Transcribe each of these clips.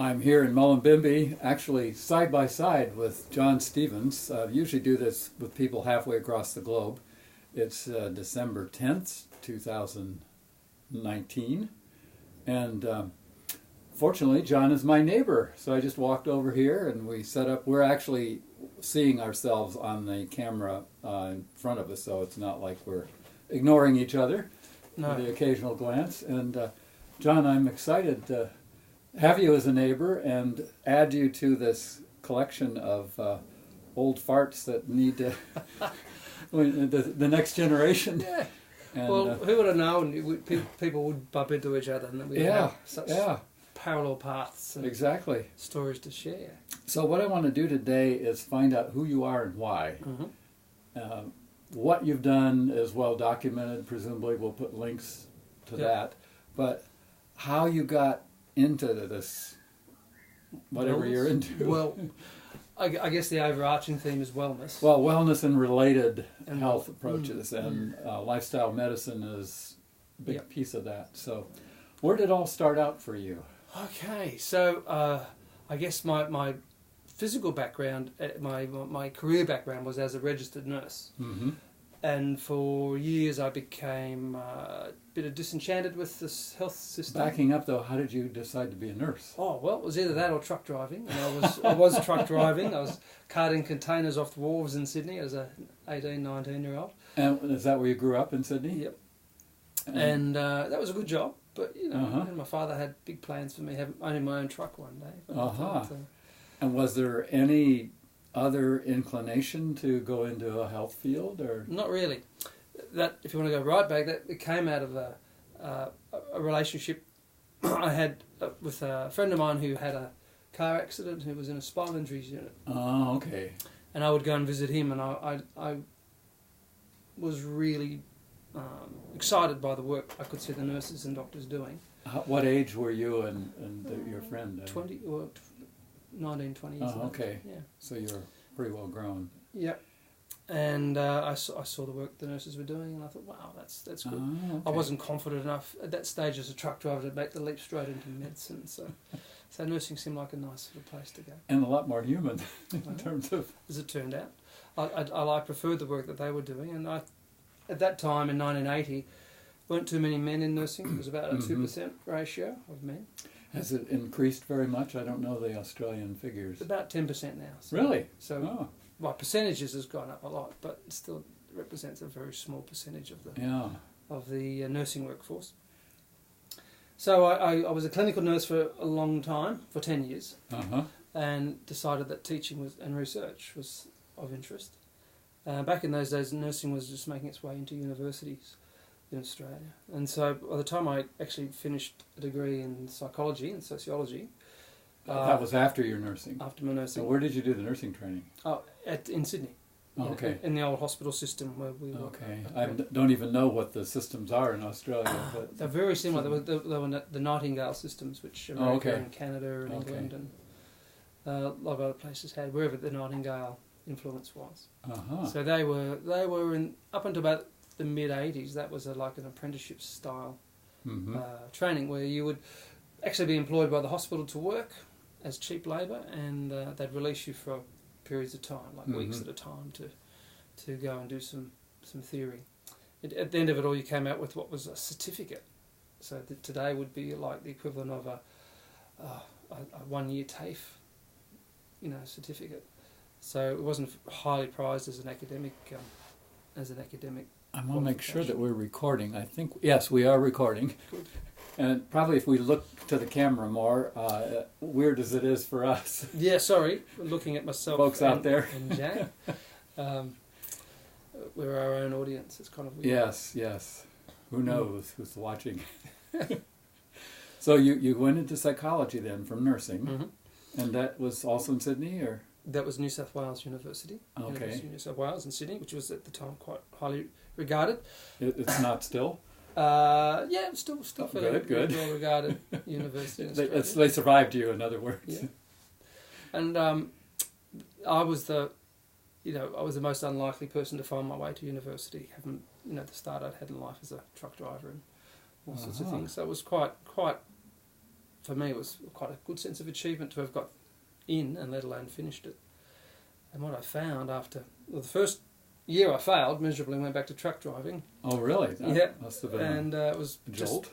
I'm here in Mullumbimby, actually side by side with John Stevens. I usually do this with people halfway across the globe. It's December 10th, 2019, and fortunately John is my neighbor, so I just walked over here and we set up. We're actually seeing ourselves on the camera in front of us, so it's not like we're ignoring each other. No. The occasional glance. And John, I'm excited to have you as a neighbor and add you to this collection of old farts that need to the next generation. Yeah. And, well, who would have known people would bump into each other and that we have such parallel paths and exactly. stories to share. So what I want to do today is find out who you are and why. Mm-hmm. What you've done is well documented. Presumably we'll put links to that. But how you got into this, whatever you're into. Well, I guess the overarching theme is wellness. Well, wellness and related health approaches, and lifestyle medicine is a big piece of that. So where did it all start out for you? Okay, so I guess my physical background, my career background was as a registered nurse. Mm-hmm. And for years I became a bit disenchanted with this health system. Backing up though, how did you decide to be a nurse? Oh, well, it was either that or truck driving. And I was truck driving. I was carting containers off the wharves in Sydney as a 18, 19-year-old. And is that where you grew up in Sydney? Yep. And that was a good job. But, you know, Uh-huh. my father had big plans for me owning my own truck one day. But I thought, And was there any other inclination to go into a health field, or not really? That, if you want to go right back, that it came out of a relationship I had with a friend of mine who had a car accident, who was in a spinal injuries unit. Oh, okay. And I would go and visit him, and I was really excited by the work I could see the nurses and doctors doing. What age were you and your friend? 20 or 19, 20 years old. Okay. Yeah. So you're pretty well grown. Yep. And I saw the work the nurses were doing, and I thought, wow, that's good. Oh, okay. I wasn't confident enough at that stage as a truck driver to make the leap straight into medicine, so nursing seemed like a nice sort of place to go. And a lot more human in terms of... As it turned out. I preferred the work that they were doing, and at that time in 1980, weren't too many men in nursing. It was about a 2% ratio of men. Has it increased very much? I don't know the Australian figures. It's about 10% now. So, Really? So, well, percentages has gone up a lot, but it still represents a very small percentage of the nursing workforce. So I was a clinical nurse for a long time, for 10 years, and decided that teaching and research was of interest. Back in those days, nursing was just making its way into universities in Australia. And so by the time I actually finished a degree in psychology and sociology... that was after your nursing? After my nursing. So where did you do the nursing training? Oh, in Sydney. Oh, okay. In the old hospital system where we were. Okay. I don't even know what the systems are in Australia. But they're very similar. There were the Nightingale Systems, which America and Canada and England and a lot of other places had, wherever the Nightingale influence was. So they were in, up until about the mid-80s, that was like an apprenticeship style training where you would actually be employed by the hospital to work as cheap labour, and they'd release you for periods of time, like weeks at a time, to go and do some theory. At the end of it all, you came out with what was a certificate. So today would be like the equivalent of a 1-year TAFE, certificate. So it wasn't highly prized as an academic. I want to make sure that we're recording. I think, yes, we are recording. Good. And probably if we look to the camera more, weird as it is for us. Yeah, sorry. Looking at myself. Folks out there. And Jack. We're our own audience. It's kind of weird. Yes. Who knows who's watching? So you went into psychology then from nursing. And that was also in Sydney, or? That was New South Wales University. Okay. University of New South Wales in Sydney, which was at the time quite highly regarded. It's not still? Yeah, still fairly good. well regarded university in Australia. They survived you, in other words. Yeah. And I was the most unlikely person to find my way to university, having the start I'd had in life as a truck driver and all sorts of things. So it was quite for me, it was quite a good sense of achievement to have got in and let alone finished it. And what I found after the first year I failed miserably and went back to truck driving. Oh, really? That must have been and it was a jolt.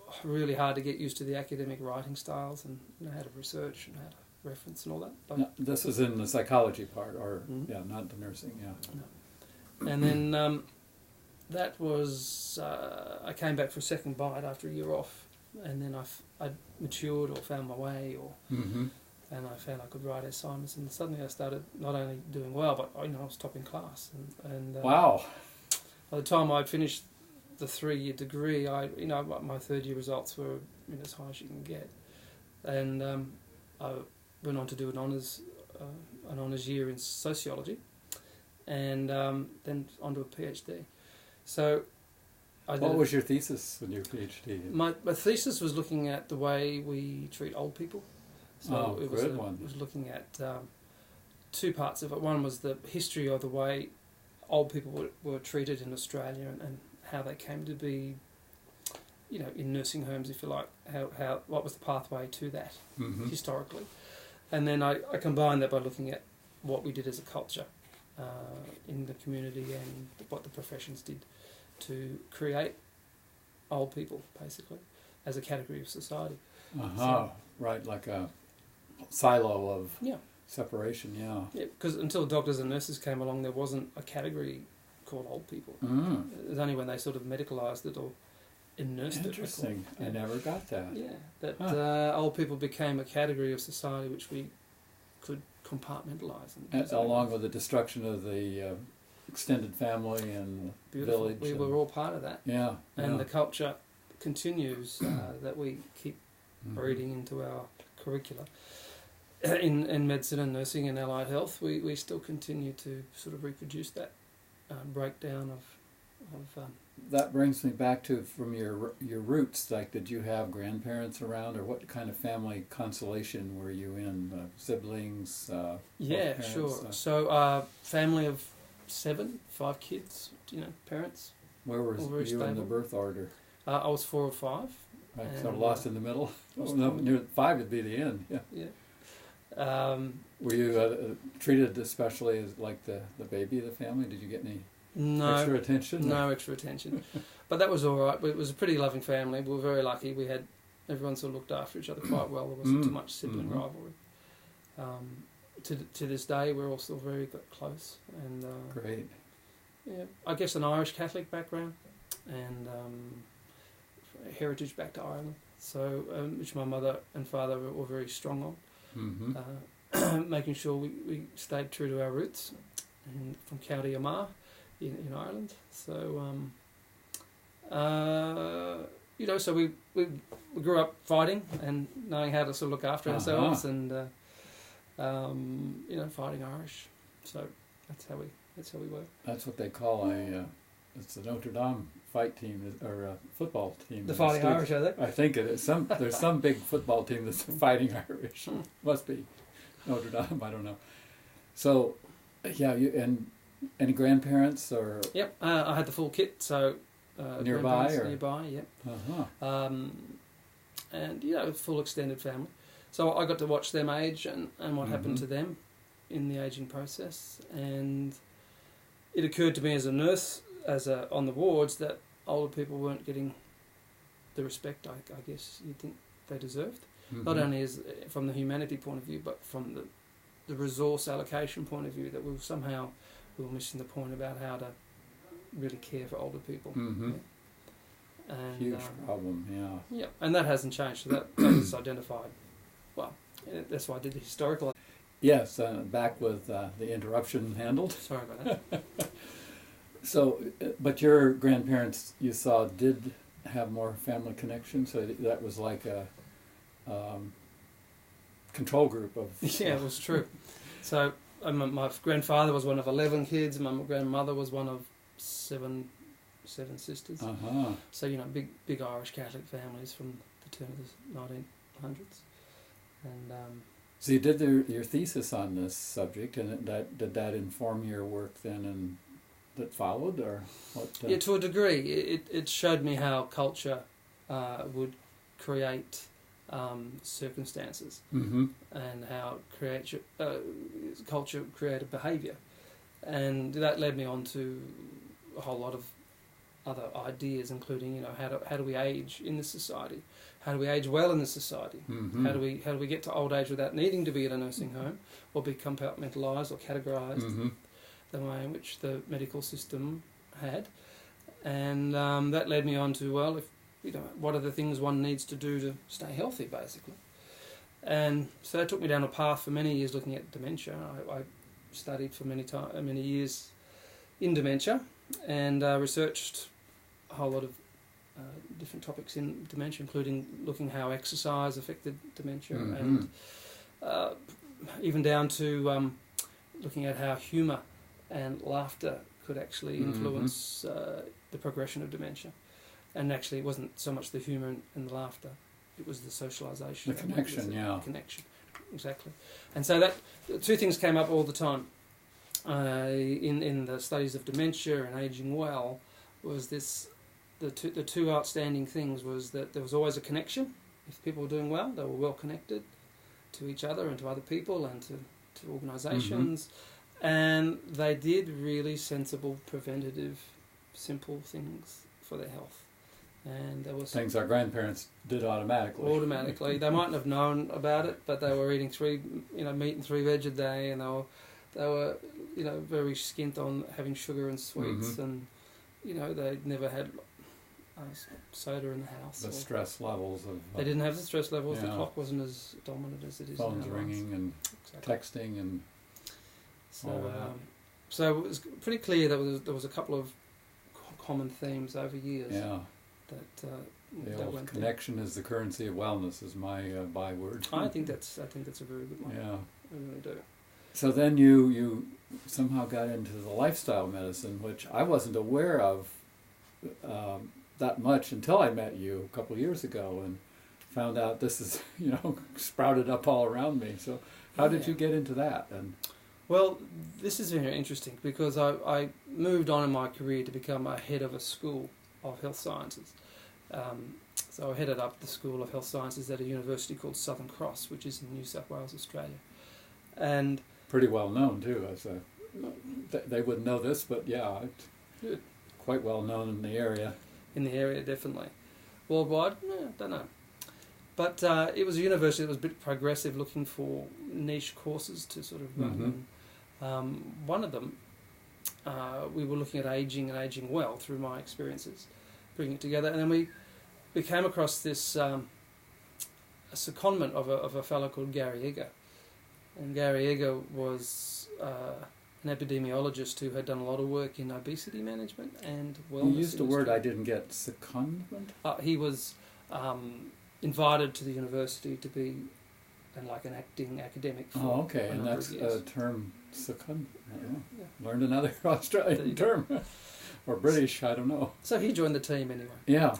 Just really hard to get used to the academic writing styles and how to research and how to reference and all that. No, this is in the psychology part, or not the nursing. No. And then that was I came back for a second bite after a year off, and then I matured or found my way, or and I found I could write assignments, and suddenly I started not only doing well, but I was top in class. And wow! By the time I'd finished the 3-year degree, my third year results were as high as you can get, and I went on to do an honours year in sociology, and then onto a PhD. So, what was your thesis with your PhD? My thesis was looking at the way we treat old people. So it was looking at 2 parts of it. One was the history of the way old people were treated in Australia, and how they came to be, in nursing homes, if you like. What was the pathway to that historically, and then I combined that by looking at what we did as a culture in the community and what the professions did to create old people, basically, as a category of society. So, right, like a silo of separation, Yeah, because until doctors and nurses came along, there wasn't a category called old people. It was only when they sort of medicalised it or nursed it. Interesting. I never got that. Yeah, that old people became a category of society which we could compartmentalise. And along with the destruction of the extended family and village. We were all part of that. Yeah. And the culture continues that we keep breeding into our curricula. In medicine and nursing and allied health, we still continue to sort of reproduce that breakdown of that brings me back to from your roots. Like, did you have grandparents around, or what kind of family constellation were you in? Siblings? Yeah, sure. So, family of 7, 5 kids. Parents. Where was you stable. In the birth order? I was 4 or 5. Right, so lost in the middle. Near 5 would be the end. Yeah. Were you treated especially as like the baby of the family? Did you get any extra attention? No extra attention. But that was all right. It was a pretty loving family. We were very lucky. We had everyone sort of looked after each other quite well. There wasn't too much sibling rivalry. To this day, we're all still very close. And great. Yeah, I guess an Irish Catholic background and heritage back to Ireland. So, which my mother and father were very strong on. Making sure we stayed true to our roots, and from County Armagh in Ireland. So so we grew up fighting and knowing how to sort of look after ourselves, and fighting Irish. So that's how we were. That's what they call it's the Notre Dame fight team or a football team. The Fighting Irish, are they? I think it is. There's some big football team that's Fighting Irish. Must be Notre Dame. I don't know. So, and any grandparents or? Yep, I had the full kit. So nearby, yep. And full extended family. So I got to watch them age and what happened to them in the aging process, and it occurred to me as a nurse, on the wards, that older people weren't getting the respect I guess you'd think they deserved. Not only as from the humanity point of view, but from the resource allocation point of view, that we were missing the point about how to really care for older people. And, huge problem, yeah, and that hasn't changed. So that is identified. Well, that's why I did the historical. Yes, back with the interruption handled. Sorry about that. So, but your grandparents, you saw, did have more family connection, so that was like a control group of... Yeah, it was true. So, my grandfather was one of 11 kids, and my grandmother was one of seven sisters. So, big Irish Catholic families from the turn of the 1900s. And... So you did your thesis on this subject, and did that inform your work then, and that followed, or what? Yeah, to a degree. It showed me how culture would create circumstances, Mm-hmm. and how culture created behaviour. And that led me on to a whole lot of other ideas, including, how do we age in this society? How do we age well in this society? Mm-hmm. How do we get to old age without needing to be in a nursing home or be compartmentalised or categorised Mm-hmm. the way in which the medical system had? And that led me on to, what are the things one needs to do to stay healthy, basically. And so that took me down a path for many years looking at dementia. I studied for many years in dementia, and researched a whole lot of different topics in dementia, including looking how exercise affected dementia, Mm-hmm. and even down to looking at how humour and laughter could actually influence the progression of dementia. And actually, it wasn't so much the humour and the laughter; it was the socialisation, The connection, the connection, exactly. And so that two things came up all the time in the studies of dementia and ageing well. Was this the two outstanding things was that there was always a connection. If people were doing well, they were well connected to each other and to other people and to organisations, and they did really sensible, preventative, simple things for their health. And there was things our grandparents did automatically. They mightn't have known about it, but they were eating meat and 3 veg a day, and they were very skint on having sugar and sweets, and they never had soda in the house. The stress levels of they didn't have the stress levels. Yeah. The clock wasn't as dominant as it is now. Phones ringing and texting and all that. So it was pretty clear that there was a couple of common themes over years. Yeah. That old connection is the currency of wellness is my byword. I think that's a very good one. Yeah. I really do. So then you somehow got into the lifestyle medicine, which I wasn't aware of that much until I met you a couple of years ago and found out this is, sprouted up all around me. So how did you get into that? And well, this is very interesting because I moved on in my career to become a head of a school of health sciences. So I headed up the School of Health Sciences at a university called Southern Cross, which is in New South Wales, Australia. And pretty well known too. They wouldn't know this, but quite well known in the area. In the area, definitely. Worldwide, I don't know. But it was a university that was a bit progressive, looking for niche courses to sort of run. One of them, we were looking at ageing and ageing well through my experiences, bringing it together. And then we came across this a secondment of a fellow called Gary Egger. And Gary Egger was an epidemiologist who had done a lot of work in obesity management and wellness. You used a word I didn't get, secondment? He was invited to the university to be an acting academic for Oh, okay, and that's a term, second. Learned another Australian term. Or British, I don't know. So he joined the team anyway. Yeah.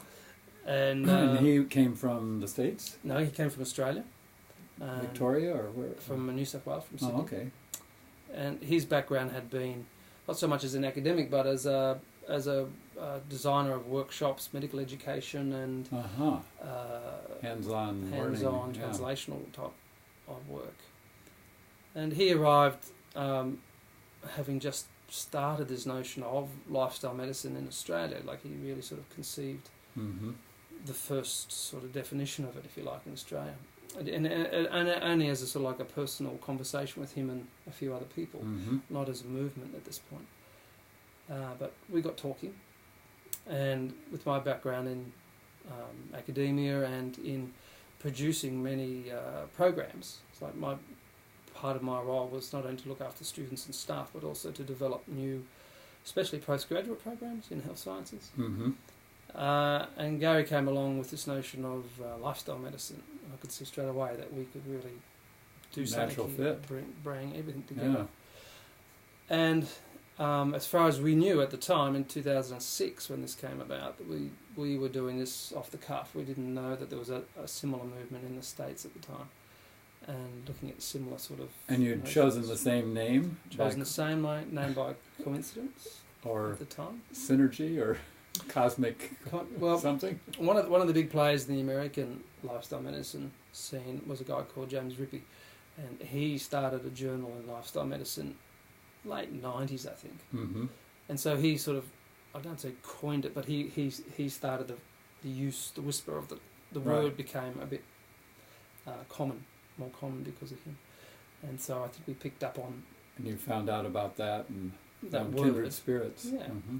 And he came from the States? No, he came from Australia. Victoria or where? From New South Wales, from Sydney. Oh, okay. And his background had been not so much as an academic, but as a designer of workshops, medical education, and hands-on learning, translational type of work. And he arrived having just started this notion of lifestyle medicine in Australia. Like, he really sort of conceived the first sort of definition of it, if you like, in Australia. And only as a sort of like a personal conversation with him and a few other people, not as a movement at this point. But we got talking, and with my background in academia and in producing many programs, it's like part of my role was not only to look after students and staff, but also to develop new, especially postgraduate programs in health sciences. And Gary came along with this notion of lifestyle medicine. I could see straight away that we could really do something here, bring everything together. Yeah. And as far as we knew at the time, in 2006, when this came about, we were doing this off the cuff. We didn't know that there was a similar movement in the States at the time, and looking at similar sort of... And you'd chosen the same name? Chosen the same name by coincidence or at the time. Synergy, or... cosmic something? One of the big players in the American lifestyle medicine scene was a guy called James Rippey, and he started a journal in lifestyle medicine late 90s, I think. Mm-hmm. And so he sort of, I don't say coined it, but he started the whisper of the word became a bit more common because of him. And so I think we picked up on... And you found out about that and that kindred spirits. Yeah. Mm-hmm.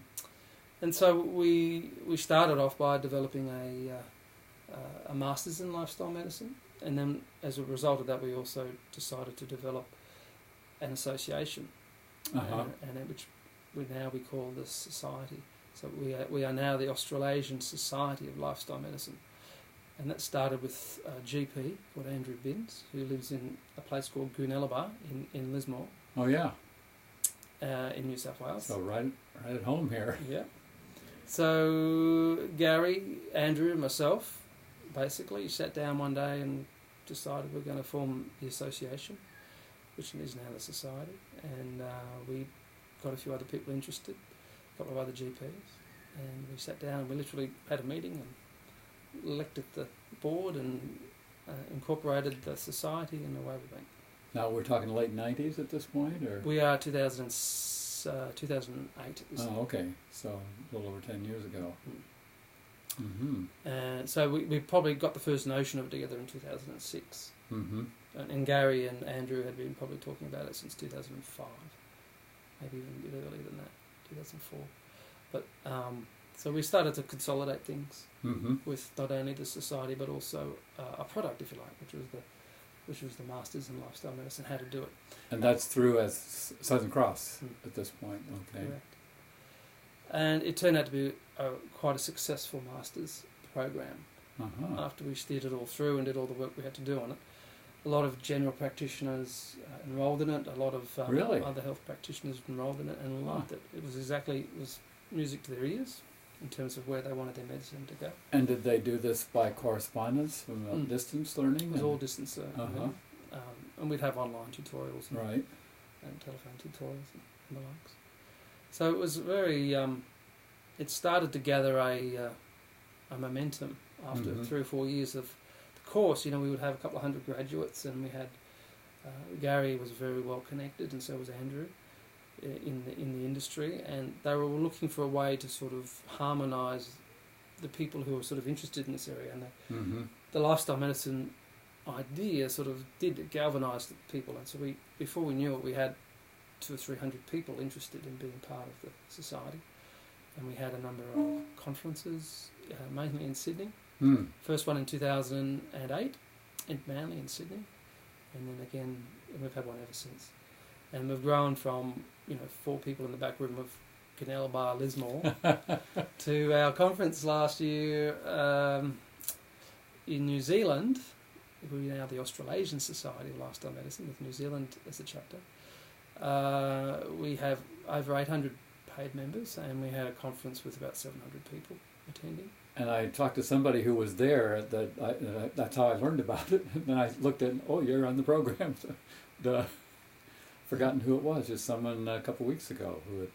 And so we started off by developing a master's in lifestyle medicine, and then as a result of that we also decided to develop an association, and which we call the society. So we are now the Australasian Society of Lifestyle Medicine, and that started with a GP called Andrew Binns, who lives in a place called Goonellabah in Lismore. Oh yeah. In New South Wales. So right at home here. Yeah. So Gary, Andrew, and myself basically sat down one day and decided we're going to form the association, which is now the society, and we got a few other people interested, a couple of other GPs, and we sat down and we literally had a meeting and elected the board and incorporated the society, and away we went. Now we're talking late 90s at this point, or we are 2008. Oh, okay. So a little over 10 years ago. Mm-hmm. So we probably got the first notion of it together in 2006. Mm-hmm. And Gary and Andrew had been probably talking about it since 2005, maybe even a bit earlier than that, 2004. But so we started to consolidate things with not only the society but also a product, if you like, which was the Masters in Lifestyle Medicine, how to do it. And that's through as Southern Cross at this point, okay. Correct. And it turned out to be quite a successful Masters program after we steered it all through and did all the work we had to do on it. A lot of general practitioners enrolled in it, a lot of other health practitioners enrolled in it and loved it. It was music to their ears in terms of where they wanted their medicine to go. And did they do this by correspondence from distance learning? It was all distance learning. And we'd have online tutorials and telephone tutorials and the likes. So it was very... it started to gather a momentum after 3 or 4 years of the course. You know, we would have a couple of hundred graduates, and we had... Gary was very well connected, and so was Andrew in the industry, and they were looking for a way to sort of harmonise the people who were sort of interested in this area, and the lifestyle medicine idea sort of did galvanise the people, and so before we knew it, we had 200 or 300 people interested in being part of the society, and we had a number of conferences, mainly in Sydney. First one in 2008 in Manly in Sydney, and then again we've had one ever since. And we've grown from 4 people in the back room of Goonellabah, Lismore, to our conference last year in New Zealand. We're now the Australasian Society of Lifestyle Medicine with New Zealand as a chapter. We have over 800 paid members, and we had a conference with about 700 people attending. And I talked to somebody who was there. That's how I learned about it. And then I looked at, you're on the program. Forgotten who it was, just someone a couple of weeks ago who had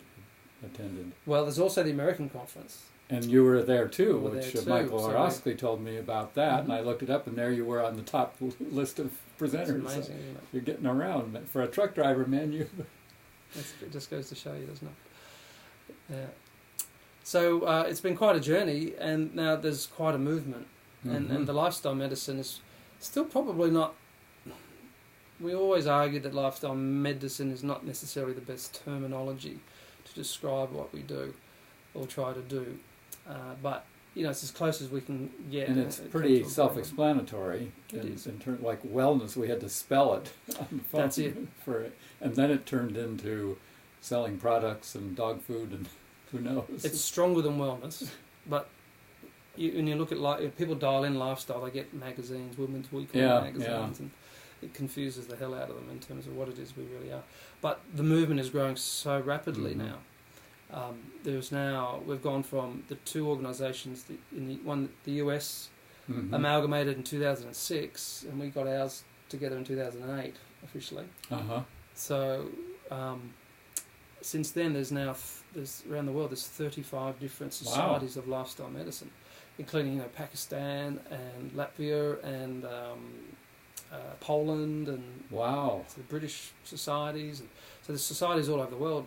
attended. Well, there's also the American conference. And you were there too, Michael Orosky told me about that, and I looked it up, and there you were on the top list of presenters. That's amazing, so isn't it? You're getting around. For a truck driver, man, you... It just goes to show you, doesn't it? Yeah. So it's been quite a journey, and now there's quite a movement. And the lifestyle medicine is still probably not... We always argue that lifestyle medicine is not necessarily the best terminology to describe what we do or try to do. But, it's as close as we can get. And it's pretty self-explanatory. It is. In terms like wellness, we had to spell it on the phone. That's it. And then it turned into selling products and dog food and who knows. It's stronger than wellness, but when you look at people dial in lifestyle, they get magazines, Women's Weekly magazines, and it confuses the hell out of them in terms of what it is we really are. But the movement is growing so rapidly now. We've gone from the 2 organisations, the US amalgamated in 2006, and we got ours together in 2008 officially. So since then, there's around the world there's 35 different societies of lifestyle medicine, including Pakistan and Latvia and Poland and the British societies. So there's societies all over the world,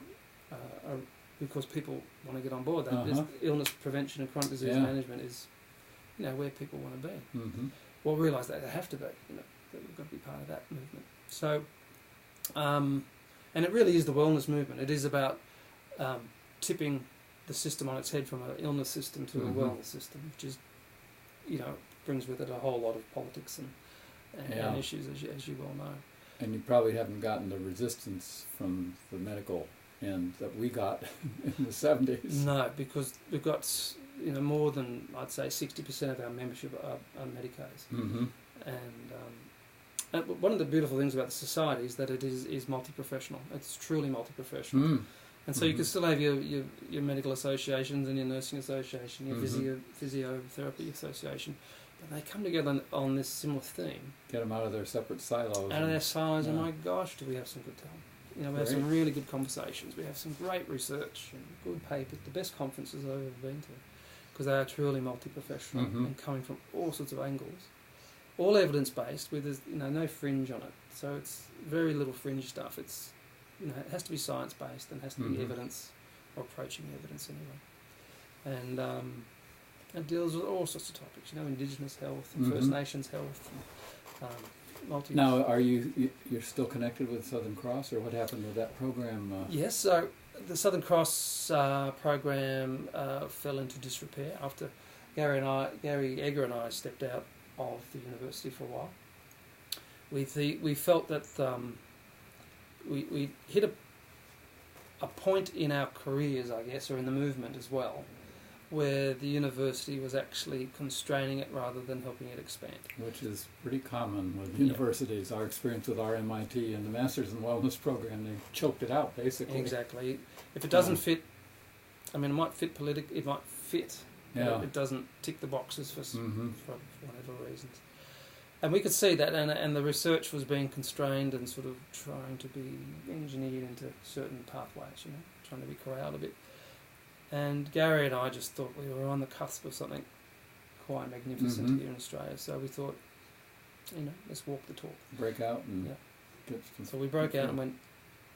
because people want to get on board that. Illness prevention and chronic disease management is where people want to be. Well, realise that they have to be. That we've got to be part of that movement. So, and it really is the wellness movement. It is about tipping the system on its head from an illness system to a wellness system, which is, brings with it a whole lot of politics and issues, as you well know. And you probably haven't gotten the resistance from the medical end that we got in the 70s. No, because we've got more than, I'd say, 60% of our membership are Medicaid. And one of the beautiful things about the society is that it is multi-professional. It's truly multi-professional. And so you can still have your medical associations and your nursing association, your physiotherapy association, but they come together on this similar theme. Get them out of their separate silos. Out of their silos, and my gosh, do we have some good time. We have some really good conversations. We have some great research and good papers, the best conferences I've ever been to, because they are truly multi-professional and coming from all sorts of angles. All evidence-based, with no fringe on it. So it's very little fringe stuff. It's it has to be science-based and has to be evidence, or approaching evidence anyway. And it deals with all sorts of topics. Indigenous health, and First Nations health. And, now, you're still connected with Southern Cross, or what happened with that program? Yes, so the Southern Cross program fell into disrepair after Gary Egger and I stepped out of the university for a while. We felt that we hit a point in our careers, I guess, or in the movement as well, where the university was actually constraining it rather than helping it expand. Which is pretty common with universities. Our experience with our MIT and the Masters in Wellness program, they choked it out, basically. Exactly. If it doesn't fit, it might fit politically, it might fit, but it doesn't tick the boxes for whatever reasons. And we could see that, and the research was being constrained and sort of trying to be engineered into certain pathways, trying to be corralled a bit. And Gary and I just thought we were on the cusp of something quite magnificent here in Australia. So we thought, let's walk the talk. Break out and get some. So we broke out and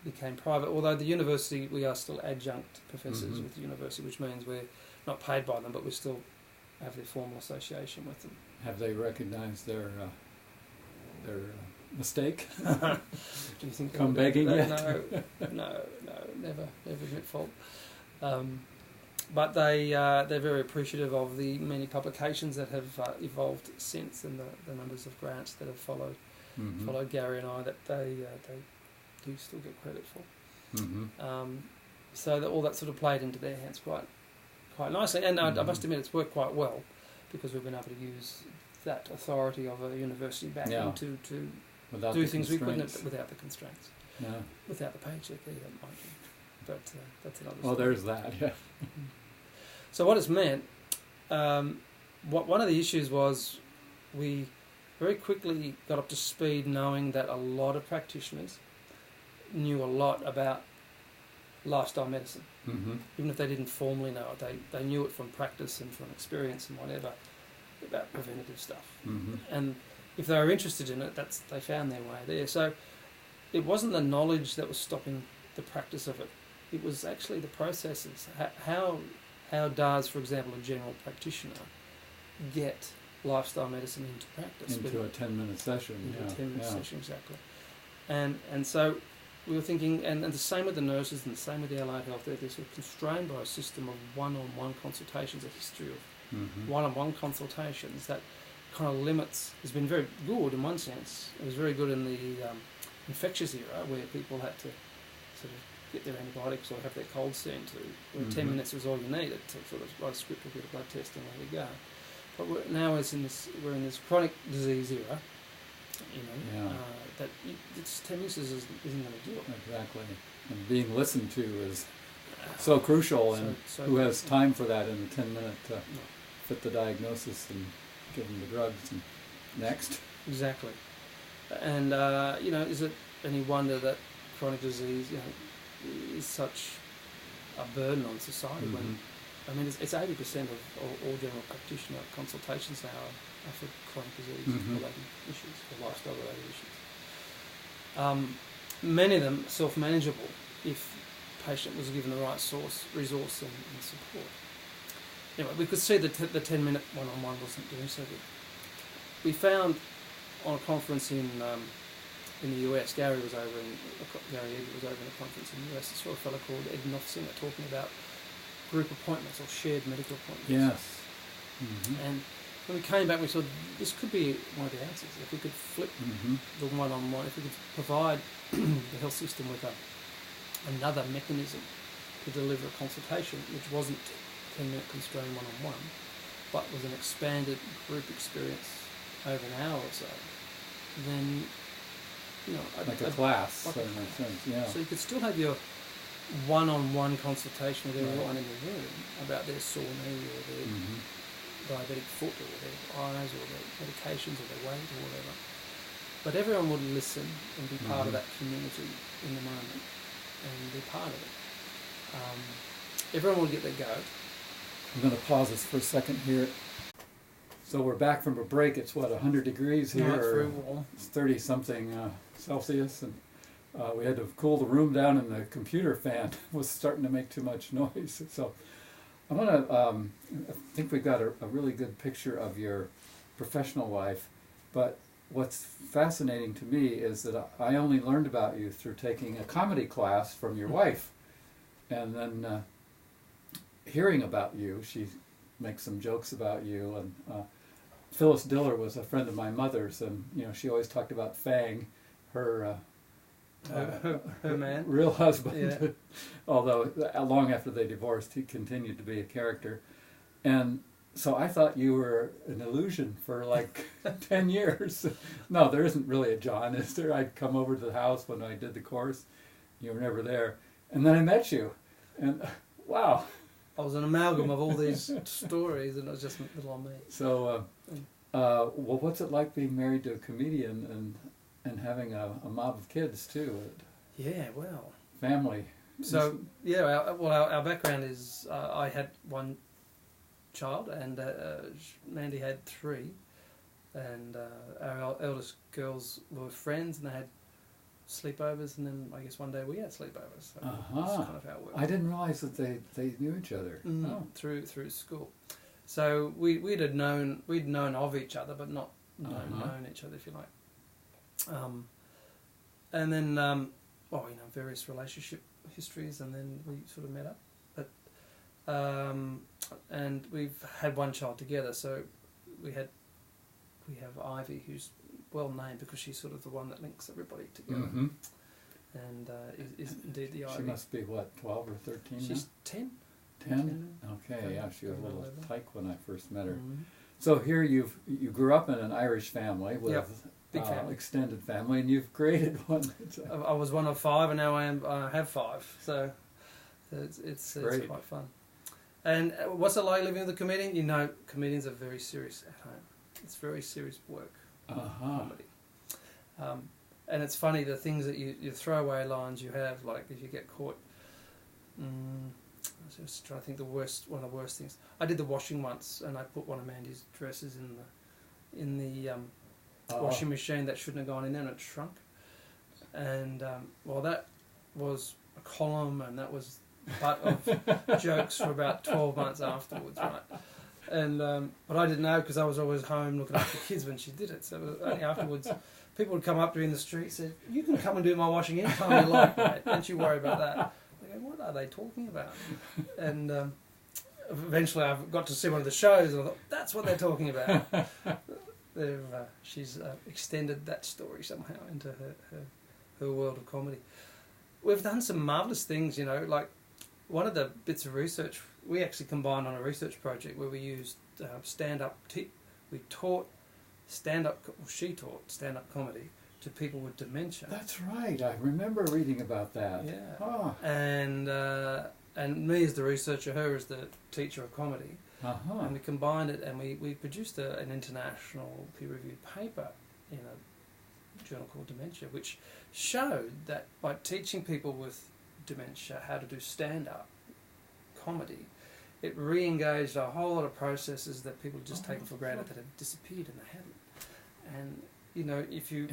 became private. Although the university, we are still adjunct professors with the university, which means we're not paid by them, but we still have their formal association with them. Have they recognized their mistake? Do you think come begging yet? No, never admit fault. But they're very appreciative of the many publications that have evolved since, and the numbers of grants that have followed Gary and I, that they do still get credit for. So that all that sort of played into their hands quite nicely, and I must admit it's worked quite well, because we've been able to use that authority of a university backing to do things we couldn't without the constraints, without the paycheck either, mind you. But that's another story. Well, there's that, yeah. So what it's meant, one of the issues was we very quickly got up to speed knowing that a lot of practitioners knew a lot about lifestyle medicine. Even if they didn't formally know it, they knew it from practice and from experience and whatever, about preventative stuff. And if they were interested in it, they found their way there. So it wasn't the knowledge that was stopping the practice of it. It was actually the processes. How does, for example, a general practitioner get lifestyle medicine into practice? Into a 10-minute session. Into a 10-minute session, exactly. And so we were thinking, and the same with the nurses and the same with the allied health, they're sort of constrained by a system of one-on-one consultations, a history of one-on-one consultations that kind of limits. It's been very good in one sense. It was very good in the infectious era, where people had to sort of get their antibiotics or have their cold seen to, where 10 minutes was all you needed to sort of write a script or get a blood test and there you go. But we're in this chronic disease era, that it's 10 minutes isn't going to do it. Exactly. And being listened to is so crucial, and who has time for that in a 10-minute fit the diagnosis and give them the drugs and next? Exactly. And, is it any wonder that chronic disease, is such a burden on society when, I mean, it's 80% of all general practitioner consultations now are for chronic disease-related issues, or lifestyle-related issues. Many of them self-manageable if the patient was given the right resource and support. Anyway, we could see that the 10-minute one-on-one wasn't doing so good. We found on a conference in the US, Gary Eager was over in a conference in the US. I saw a fellow called Ed Knopfsinger talking about group appointments or shared medical appointments. Yes. And when we came back, we saw this could be one of the answers. If we could flip the one-on-one, if we could provide the health system with another mechanism to deliver a consultation, which wasn't 10-minute constrained one-on-one, but was an expanded group experience over an hour or so, then, you know... Like a class, in a sense, yeah. So you could still have your one-on-one consultation with everyone in the room about their sore knee or their diabetic foot or their eyes or their medications or their weight or whatever. But everyone would listen and be part of that community in the moment and be part of it. Everyone would get their go. I'm going to pause this for a second here. So we're back from a break. It's 100 degrees here. No, it's very warm. It's 30-something Celsius, and we had to cool the room down, and the computer fan was starting to make too much noise. So I'm going to, I think we've got a really good picture of your professional life, but what's fascinating to me is that I only learned about you through taking a comedy class from your wife, and then hearing about you. She makes some jokes about you, and Phyllis Diller was a friend of my mother's, and she always talked about Fang, her man, real husband. Yeah. Although long after they divorced, he continued to be a character, and so I thought you were an illusion for like 10 years. No, there isn't really a John, is there? I'd come over to the house when I did the course. You were never there. And then I met you. And wow. I was an amalgam of all these stories, and it was just little on me. So, well, what's it like being married to a comedian and having a mob of kids, too? Yeah, well. Family. So, yeah, our background is I had one child, and Mandy had 3, and our eldest girls were friends, and they had sleepovers, and then I guess one day we had sleepovers. So that's kind of how it worked. I didn't realize that they knew each other. Through school. So we'd known of each other, but not known each other, if you like. And then various relationship histories, and then we sort of met up. And we've had one child together, so we have Ivy, who's well named because she's sort of the one that links everybody together, and is indeed the Ivy. She must be what, 12 or 13 now? She's 10. 10? Okay, yeah, she was a little tyke when I first met her. So here you grew up in an Irish family with big family, extended family, and you've created one. I was one of 5, and now I have 5. So it's quite fun. And what's it like living with a comedian? Comedians are very serious at home. It's very serious work. Comedy. And it's funny, the things that you throwaway lines you have, like if you get caught. I was just trying to think one of the worst things. I did the washing once, and I put one of Mandy's dresses in the washing machine that shouldn't have gone in there, and it shrunk. And that was a column, and that was butt of jokes for about 12 months afterwards, right? And but I didn't know because I was always home looking after kids when she did it. So only afterwards, people would come up to me in the street and say, "You can come and do my washing anytime you like, mate. Don't you worry about that." I go, "What are they talking about?" And eventually, I got to see one of the shows, and I thought, "That's what they're talking about." She's extended that story somehow into her world of comedy. We've done some marvellous things, like. One of the bits of research we actually combined on a research project where we used stand-up. We taught she taught stand-up comedy to people with dementia. That's right. I remember reading about that. Yeah. Oh. And me as the researcher, her as the teacher of comedy. And we combined it, and we produced an international peer-reviewed paper in a journal called Dementia, which showed that by teaching people with dementia, how to do stand-up comedy, it re-engaged a whole lot of processes that people had just taken for granted that had disappeared, and they hadn't. And you know, if you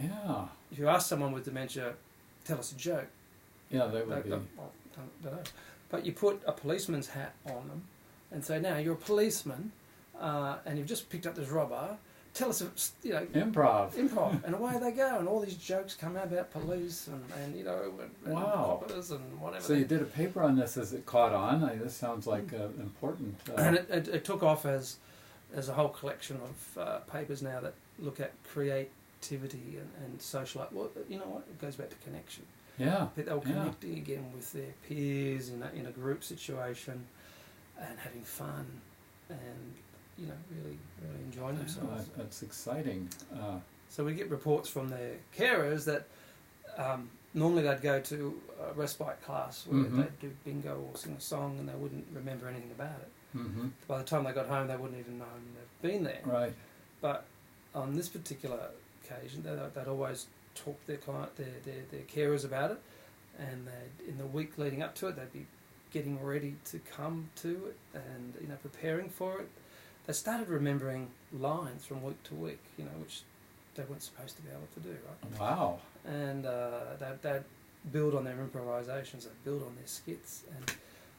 ask someone with dementia, tell us a joke, they would be. Don't know. But you put a policeman's hat on them and say, now you're a policeman, and you've just picked up this robber. Tell us, improv, and away they go, and all these jokes come out about police and you know, and coppers and whatever. So you did a paper on this as it caught on. This sounds like important. And it took off as a whole collection of papers now that look at creativity and social. Well, you know what? It goes back to connection. Yeah. They were connecting again with their peers in a group situation, and having fun, and you know, really enjoying themselves. That's exciting. So we get reports from their carers that normally they'd go to a respite class where they'd do bingo or sing a song, and they wouldn't remember anything about it. Mm-hmm. By the time they got home, they wouldn't even know they've been there. Right. But on this particular occasion, they'd always talk to their carers about it, and in the week leading up to it, they'd be getting ready to come to it and, you know, preparing for it. They started remembering lines from week to week, you know, which they weren't supposed to be able to do, right? Wow. And they'd build on their improvisations, they'd build on their skits, and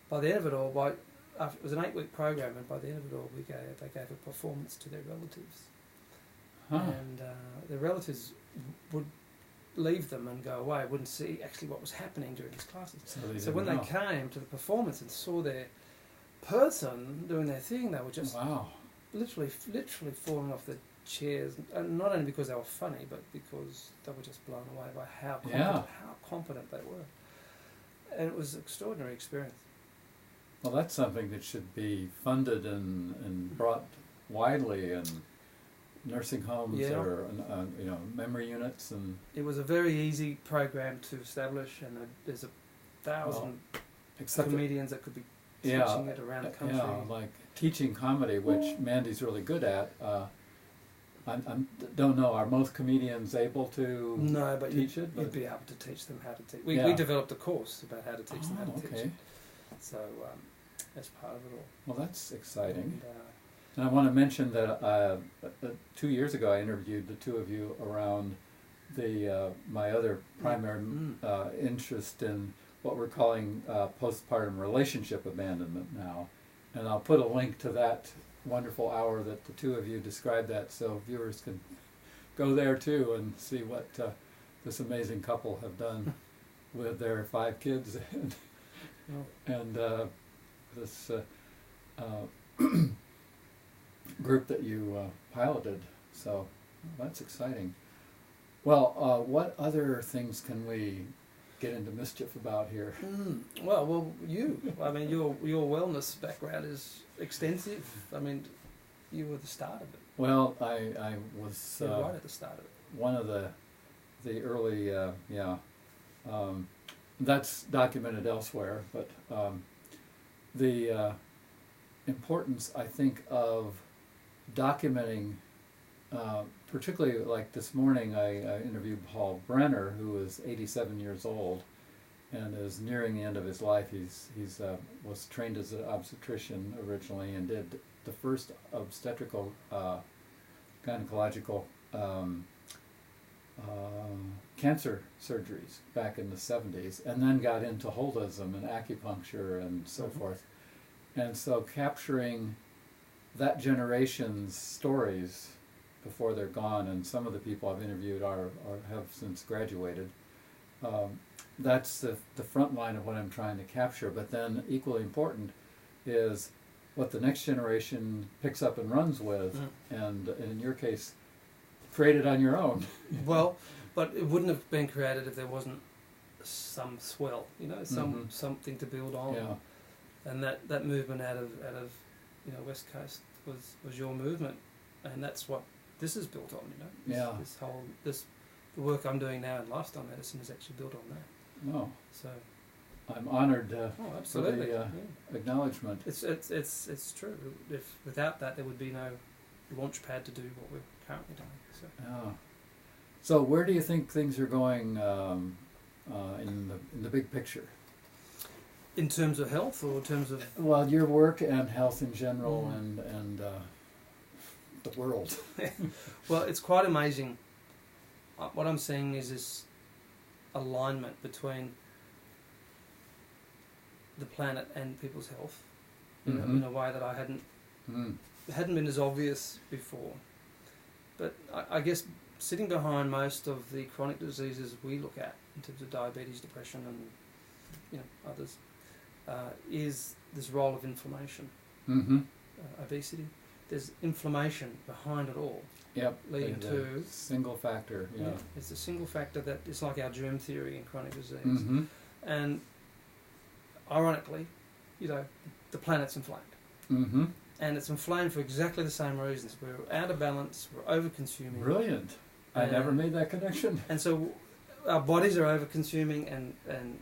by the end of it all, it was an 8-week program, and by the end of it all, they gave a performance to their relatives. And the relatives would leave them and go away, wouldn't see actually what was happening during these classes. So when they came to the performance and saw their person doing their thing, they were just literally falling off the chairs, and not only because they were funny, but because they were just blown away by how competent they were. And it was an extraordinary experience. Well, that's something that should be funded and brought widely in nursing homes or memory units. And it was a very easy program to establish, and there's 1,000 comedians that could be teaching it around the country. Yeah, like teaching comedy, which Mandy's really good at. I don't know, are most comedians able to teach it? You'd be able to teach them how to teach. We developed a course about how to teach them how to teach it. So that's part of it all. Well, that's exciting. And I want to mention that 2 years ago I interviewed the two of you around my other primary interest in what we're calling postpartum relationship abandonment now. And I'll put a link to that wonderful hour that the two of you described that, so viewers can go there too and see what this amazing couple have done with their 5 kids and this group that you piloted. So that's exciting. Well, what other things can we get into mischief about here? Well, I mean, your wellness background is extensive. I mean, you were the start of it. Well, I was right at the start of it. One of the early, that's documented elsewhere, but the importance, I think, of documenting, particularly like this morning I interviewed Paul Brenner, who is 87 years old and is nearing the end of his life. He's was trained as an obstetrician originally and did the first obstetrical gynecological cancer surgeries back in the 70s, and then got into holism and acupuncture and so forth. And so capturing that generation's stories before they're gone, and some of the people I've interviewed have since graduated. That's the front line of what I'm trying to capture. But then equally important is what the next generation picks up and runs with, and in your case, created on your own. Well, but it wouldn't have been created if there wasn't some swell, something to build on. Yeah. And that movement out of West Coast was your movement, and that's what this is built on. This the work I'm doing now in lifestyle medicine is actually built on that. Oh. So I'm honored absolutely. for the acknowledgement. It's true. If without that, there would be no launch pad to do what we're currently doing. So. Yeah. So where do you think things are going in the big picture? In terms of health, or in terms of... Well, your work and health in general, and the world. Well, it's quite amazing. What I'm seeing is this alignment between the planet and people's health in a way that I hadn't been as obvious before. But I guess sitting behind most of the chronic diseases we look at in terms of diabetes, depression, and others, is this role of inflammation. Obesity. There's inflammation behind it all. Yep. Leading to single factor. Yeah. It's a single factor that is like our germ theory in chronic disease. And ironically, the planet's inflamed. And it's inflamed for exactly the same reasons. We're out of balance. We're over-consuming. Brilliant. I never made that connection. And so our bodies are over-consuming and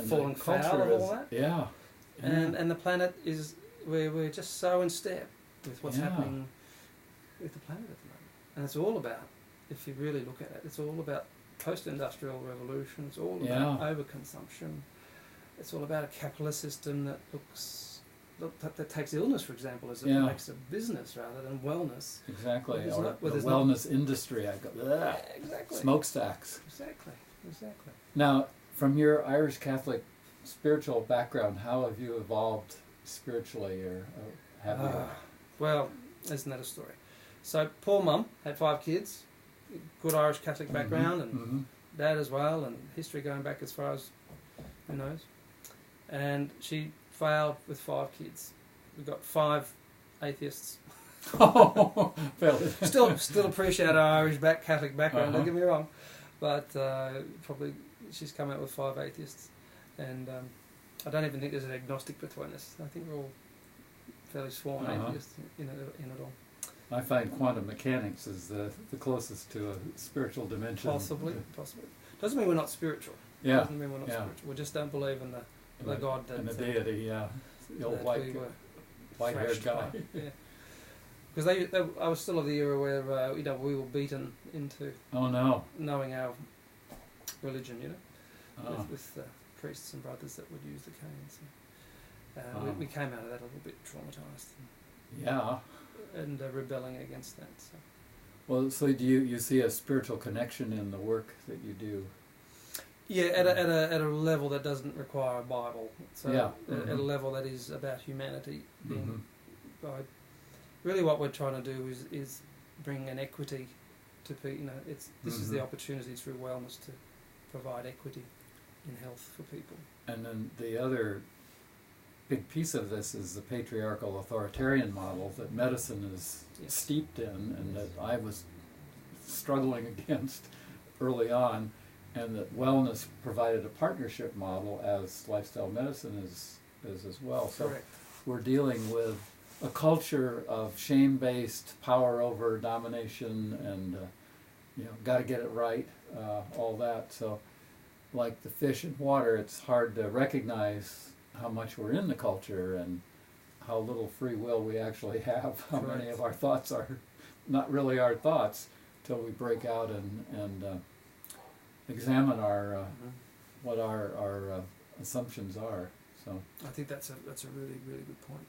falling foul of all that. Yeah. And the planet is, we're just so in step with what's happening with the planet at the moment. And it's all about, if you really look at it, it's all about post-industrial revolution. It's all about overconsumption. It's all about a capitalist system that takes illness, for example, as it makes a business rather than wellness. Exactly. Or the wellness industry. I go, exactly. Smokestacks. Exactly. Now, from your Irish Catholic spiritual background, how have you evolved spiritually, or have you? Well, isn't that a story? So, poor mum had 5 kids, good Irish Catholic background, and dad as well, and history going back as far as who knows. And she failed with 5 kids. We got 5 atheists. Still appreciate our Irish Catholic background. Don't get me wrong, but probably she's come out with 5 atheists, and I don't even think there's an agnostic between us. I think we're all fairly sworn atheists in it all. I find quantum mechanics is the closest to a spiritual dimension. Possibly. Doesn't mean we're not spiritual. Yeah. Doesn't mean we're not spiritual. We just don't believe in the God that... And the deity, the old white-haired guy. Yeah. Because I was still of the era where we were beaten into knowing our religion, with priests and brothers that would use the cane. So we came out of that a little bit traumatised. And rebelling against that. So. Well, so do you see a spiritual connection in the work that you do? Yeah, at a level that doesn't require a Bible. So at a level that is about humanity being guided. Really, what we're trying to do is bring an equity to people. This is the opportunity through wellness to provide equity in health for people. And then the other big piece of this is the patriarchal authoritarian model that medicine is steeped in, and that I was struggling against early on, and that wellness provided a partnership model as lifestyle medicine is as well. So we're dealing with a culture of shame-based power over domination, and got to get it right, all that. So like the fish in water, it's hard to recognize how much we're in the culture and how little free will we actually have, how many of our thoughts are not really our thoughts, till we break out and examine our what our assumptions are. So I think that's a really, really good point.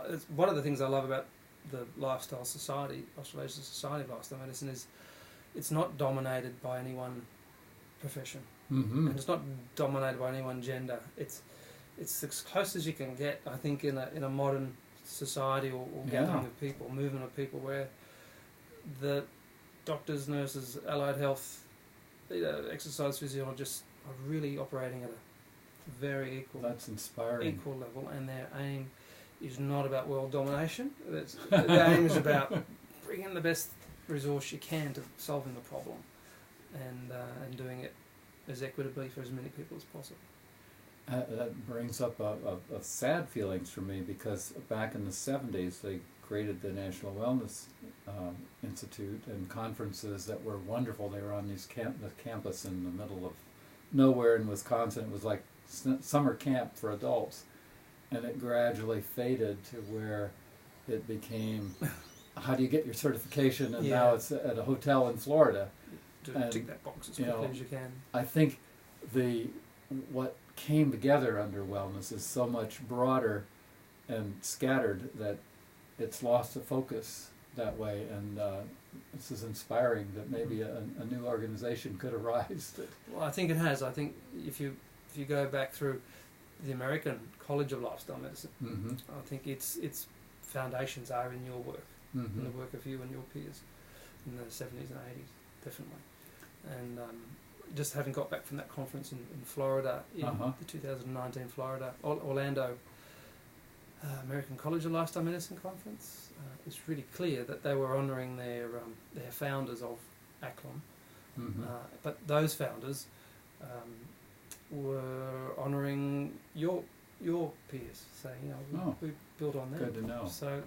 It's one of the things I love about the Lifestyle Society, Australasian Society of Lifestyle Medicine, is it's not dominated by any one profession. And it's not dominated by any one gender. It's as close as you can get, I think, in a modern society or gathering of people, movement of people, where the doctors, nurses, allied health, exercise physiologists are really operating at a very equal level, and their aim is not about world domination. The aim is about bringing the best resource you can to solving the problem, and doing it as equitably for as many people as possible. That brings up a sad feelings for me, because back in the 70s they created the National Wellness Institute, and conferences that were wonderful. They were on the campus in the middle of nowhere in Wisconsin. It was like summer camp for adults, and it gradually faded to where it became, how do you get your certification? And now it's at a hotel in Florida. To tick that box as quickly as you can. I think what came together under wellness is so much broader and scattered that it's lost the focus that way, and this is inspiring that maybe a new organization could arise. Well, I think it has. I think if you go back through the American College of Lifestyle Medicine, I think its foundations are in your work, in the work of you and your peers in the 70s and 80s, definitely. And just having got back from that conference in Florida, in the 2019 Florida, Orlando American College of Lifestyle Medicine conference, it's really clear that they were honouring their founders of ACLOM, but those founders were honouring your peers, saying, we built on them. Good to know. So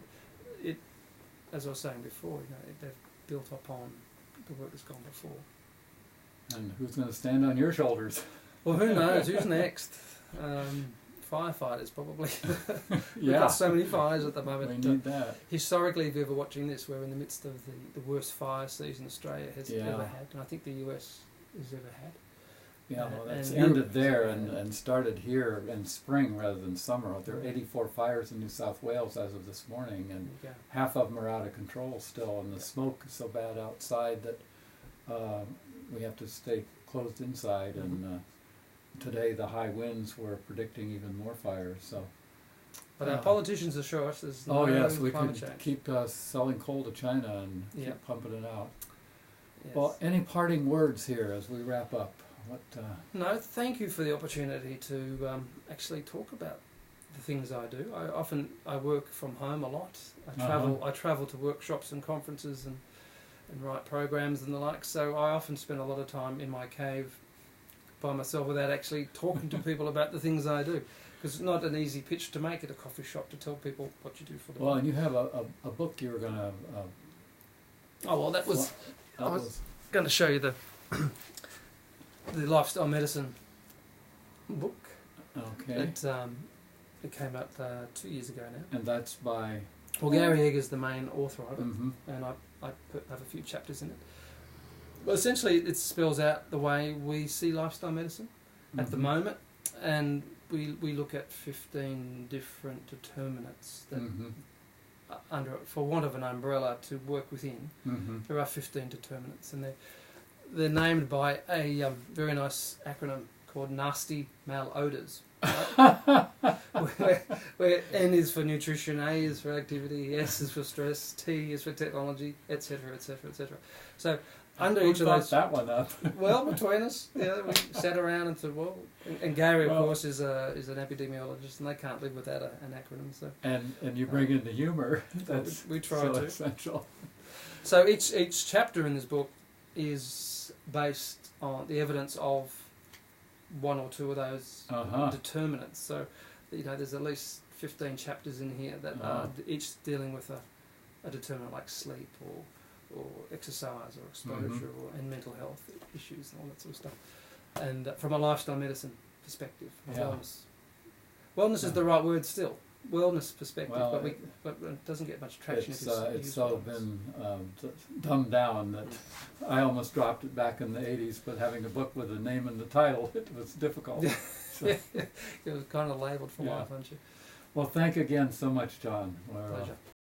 it, as I was saying before, they've built upon the work that's gone before. And who's going to stand on your shoulders? Well, who knows? Who's next? Firefighters, probably. We've got so many fires at the moment. We need that. Historically, if you're ever watching this, we're in the midst of the worst fire season Australia has ever had, and I think the US has ever had. Yeah, well, that's ended there and started here in spring rather than summer. There are 84 fires in New South Wales as of this morning, and half of them are out of control still, and the smoke is so bad outside that we have to stay closed inside, and today the high winds were predicting even more fires. So, but our politicians assure us there's no yes, we climate could change. keep selling coal to China and keep pumping it out. Yes. Well, any parting words here as we wrap up? What? No, thank you for the opportunity to actually talk about the things I do. I work from home a lot. I travel to workshops and conferences and write programs and the like. So I often spend a lot of time in my cave by myself without actually talking to people about the things I do, because it's not an easy pitch to make at a coffee shop to tell people what you do for them. Well, and you have a book you were going to. I was going to show you the lifestyle medicine book. Okay. It came out 2 years ago now. And that's by. Well, Gary Egger's the main author of it, and I have a few chapters in it. Well, essentially, it spells out the way we see lifestyle medicine at the moment, and we look at 15 different determinants that, for want of an umbrella to work within, there are 15 determinants, and they're named by a very nice acronym called Nasty Male Odors. Right? where N is for nutrition, A is for activity, S is for stress, T is for technology, etc., etc., etc. So under each of those, that one up. Well, between us, we sat around and said, well, and Gary, of course, is an epidemiologist, and they can't live without an acronym. So and you bring in the humor. That's we try so to. Essential. So each chapter in this book is based on the evidence of one or two of those determinants. So, there's at least 15 chapters in here that are each dealing with a determinant like sleep or exercise or exposure and mental health issues and all that sort of stuff. And from a lifestyle medicine perspective, wellness is the right word still. Wellness perspective, but it doesn't get much traction. It's so been dumbed down that I almost dropped it back in the 80s, but having a book with a name in the title, it was difficult. So. It was kind of labelled for life, aren't you? Well, thank you again so much, John. Pleasure.